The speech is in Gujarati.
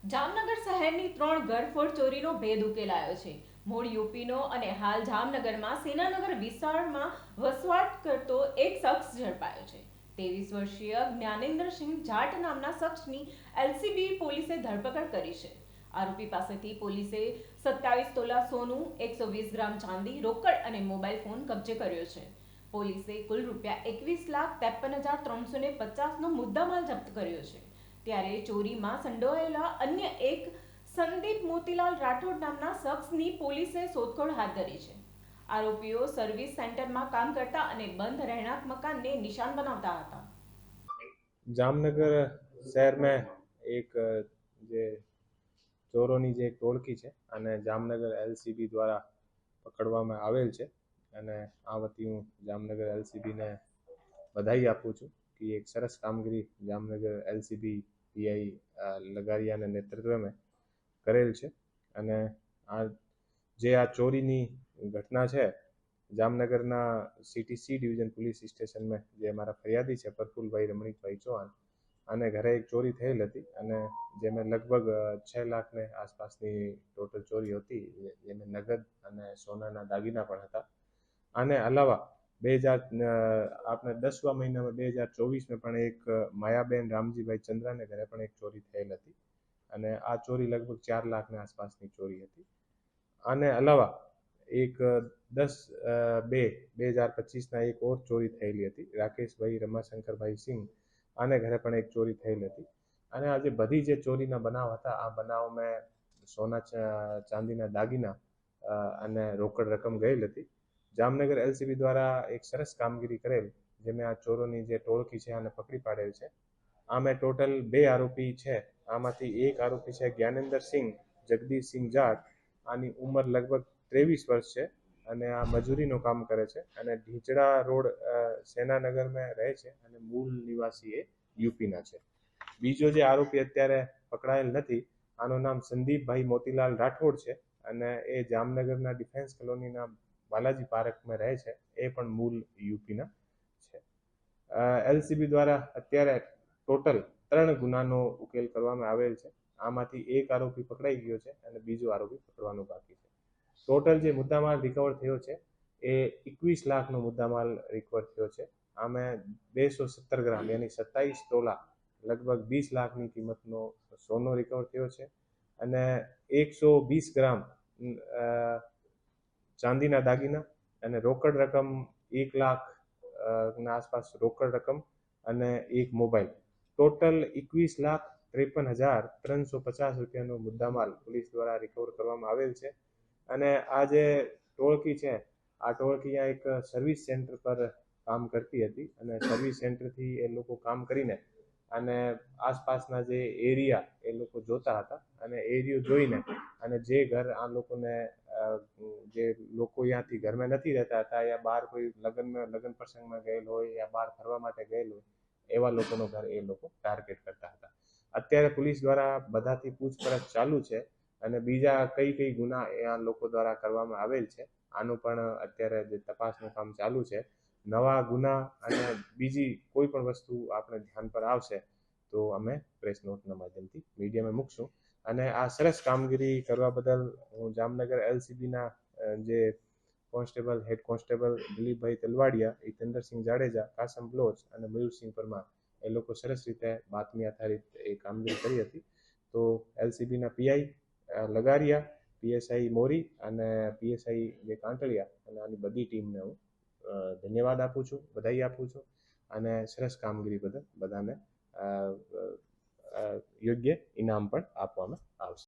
જામનગર શહેરની 3 ઘરફોડ ચોરીનો ભેદ ઉકેલાયો છે. મૂળ યુપીનો અને હાલ જામનગરમાં સેનાનગર વિસ્તારમાં વસવાટ કરતો એક શખ્સ ઝડપાયો છે. 23 વર્ષીય જ્ઞાનેન્દ્રસિંહ જાટ નામના શખ્સની એલસીબી પોલીસે ધરપકડ કરી છે. આરોપી પાસેથી પોલીસે 27 તોલા સોનું, 120 ગ્રામ ચાંદી, રોકડ અને મોબાઈલ ફોન કબજે કર્યો છે. પોલીસે કુલ ₹21,53,350નો મુદ્દામાલ જપ્ત કર્યો છે. ત્યારે ચોરીમાં સંડોવાયેલા અન્ય એક સંદીપ મોતીલાલ રાઠોડ નામના શખ્સની પોલીસે શોધખોળ હાથ ધરી છે. આરોપીઓ સર્વિસ સેન્ટરમાં કામ કરતા અને બંધ રહેણાંક મકાનને નિશાન બનાવતા હતા. જામનગર શહેરમાં એક જે ચોરોની જે એક ટોળકી છે અને જામનગર એલસીબી દ્વારા પકડવામાં આવેલ છે અને આ વતી હું જામનગર એલસીબીને બધાઈ આપું છું કે એક સરસ કામગીરી જામનગર એલસીબી પીઆઈ લગારિયાના નેતૃત્વમાં કરેલ છે. અને આ ચોરીની ઘટના છે જામનગરના સીટીસી ડિવિઝન પોલીસ સ્ટેશનમાં જે અમારા ફરિયાદી છે પ્રફુલભાઈ રમણીકભાઈ ચૌહાણ અને ઘરે એક ચોરી થયેલ હતી અને જેમાં લગભગ 6 લાખને આસપાસની ટોટલ ચોરી હતી, જેમાં નગદ અને સોનાના દાગીના પણ હતા. આને અલાવા 10મા મહિનામાં 2024માં પણ એક માયાબેન રામજીભાઈ ચંદ્રાને ઘરે પણ એક ચોરી થયેલ હતી અને આ ચોરી લગભગ 4 લાખની આસપાસની ચોરી હતી. આને અલાવા એક 10/2/2025ના એક ઓર ચોરી થયેલી હતી. રાકેશભાઈ રમાશંકરભાઈ સિંહ આને ઘરે પણ એક ચોરી થયેલ હતી. અને આ જે બધી જે ચોરીના બનાવ હતા, આ બનાવમાં સોના ચાંદીના દાગીના અને રોકડ રકમ ગયેલ હતી. જામનગર એલસીબી દ્વારા એક સરસ કામગીરી કરેલ, જેમાં આ ચોરોની જે ટોળકી છે આને પકડી પાડેલ છે. આમાં ટોટલ 2 આરોપી છે. આમાંથી એક આરોપી છે જ્ઞાનેન્દ્રસિંહ જગદીશસિંહ જાટ. આની ઉંમર લગભગ 23 વર્ષ છે અને આ મજૂરીનું કામ કરે છે અને ઢીંચડા રોડ સેનાનગરમાં રહે છે અને મૂળ નિવાસી એ યુપીના છે. બીજો જે આરોપી અત્યારે પકડાયેલ નથી, આનું નામ સંદીપભાઈ મોતીલાલ રાઠોડ છે અને એ જામનગરના ડિફેન્સ કોલોનીના બાલાજી પાર્કમાં રહે છે. એ પણ મૂળ યુપીના છે. એલસીબી દ્વારા અત્યારે ટોટલ 3 ગુનાનો ઉકેલ કરવામાં આવેલ છે. આમાંથી એક આરોપી પકડાઈ ગયો છે અને બીજો આરોપી પકડવાનો બાકી છે. ટોટલ જે મુદ્દામાલ રિકવર થયો છે એ 21 લાખનો મુદ્દામાલ રિકવર થયો છે. આમાં 217 ગ્રામ યાની 27 તોલા લગભગ 20 લાખની કિંમતનો સોનો રિકવર થયો છે અને 120 ગ્રામ ચાંદીના દાગીના અને રોકડ રકમ 1 લાખ ના આસપાસ રોકડ રકમ અને એક મોબાઈલ, ટોટલ 21,53,350 રૂપિયાનો મુદ્દામાલ પોલીસ દ્વારા રિકવર કરવામાં આવેલ છે. અને આ જે ટોળકી છે, આ ટોળકી એક સર્વિસ સેન્ટર પર કામ કરતી હતી અને સર્વિસ સેન્ટરથી એ લોકો કામ કરીને અને આસપાસના જે એરિયા એ લોકો જોતા હતા અને એરિયો જોઈને અને જે ઘર આ લોકોને જે લોકો ત્યાંથી ઘરમાં નથી રહેતા હતા યા બહાર કોઈ લગ્ન પ્રસંગમાં ગયેલ હોય યા બહાર ફરવા માટે ગયેલ હોય એવા લોકોનો ઘર એ લોકો ટાર્ગેટ કરતા હતા. અત્યારે પોલીસ દ્વારા બધાથી પૂછપરછ ચાલુ છે અને બીજા કઈ ગુના એ આ લોકો દ્વારા કરવામાં આવેલ છે, આનું પણ અત્યારે જે તપાસનું કામ ચાલુ છે. નવા ગુના અને બીજી કોઈ પણ વસ્તુ આપણે ધ્યાન પર આવશે તો અમે પ્રેસ નોટના માધ્યમથી મીડિયામાં મૂકશું. અને આ સરસ કામગીરી કરવા બદલ હું જામનગર એલસીબીના જે હેડ કોન્સ્ટેબલ દિલીપભાઈ તલવાડિયા, હિતેન્દ્રસિંહ જાડેજા, કાસમ બ્લોચ અને મયુરસિંહ પરમાર એ લોકો સરસ રીતે બાતમી આધારિત એ કામગીરી કરી હતી. તો એલસીબીના પીઆઈ લગારિયા, પીએસઆઈ મોરી અને પીએસઆઈ જે કાંટળિયા અને આની બધી ટીમને હું ધન્યવાદ આપું છું, બધાઈ આપું છું અને સરસ કામગીરી બદલ બધાને યોગ્ય ઇનામ પણ આપવામાં આવશે.